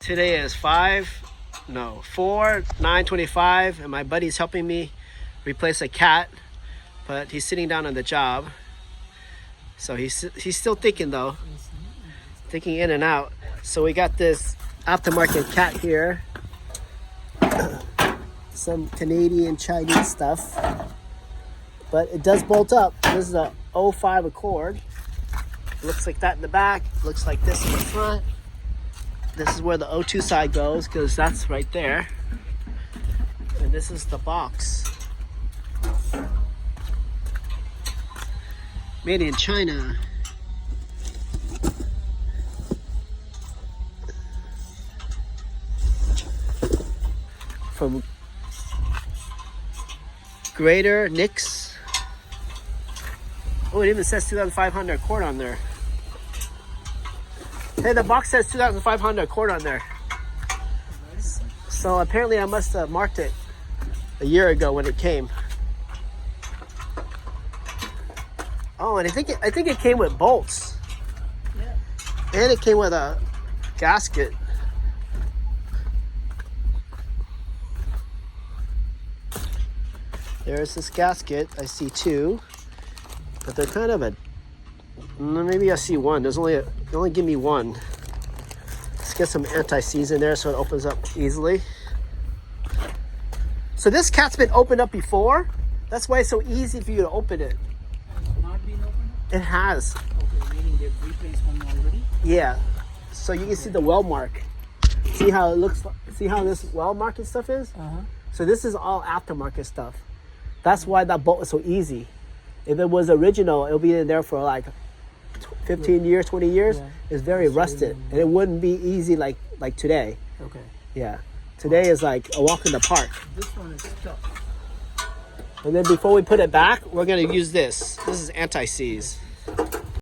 Today is 4/9/25, and my buddy's helping me replace a cat, but he's sitting down on the job. So he's still thinking though, thinking in and out. So we got this aftermarket cat here, some Canadian Chinese stuff, but it does bolt up. This is a 05 Accord. Looks like that in the back. Looks like this in the front. This is where the O2 side goes, because that's right there. And this is the box. Made in China. From Greater Nicks. Oh, it even says 2500 Accord on there. Hey, the box says 2500 Accord on there. So apparently I must have marked it a year ago when it came. Oh, and I think it came with bolts. Yeah. And it came with a gasket. There's this gasket. I see two, but they're kind of a. Maybe I see one. They only give me one. Let's get some anti-seize in there so it opens up easily. So this cat's been opened up before. That's why it's so easy for you to open it. It's not been opened? It has. Okay, meaning they've replaced one already? Yeah. So you can see the well mark. See how it looks? See how this well mark and stuff is? Uh-huh. So this is all aftermarket stuff. That's why that bolt is so easy. If it was original, it'll be in there for like 15 years, 20 years. Yeah. It's very rusted, and it wouldn't be easy like today. Okay. Yeah, today is like a walk in the park. This one is tough. And then before we put it back, we're gonna use this. This is anti-seize.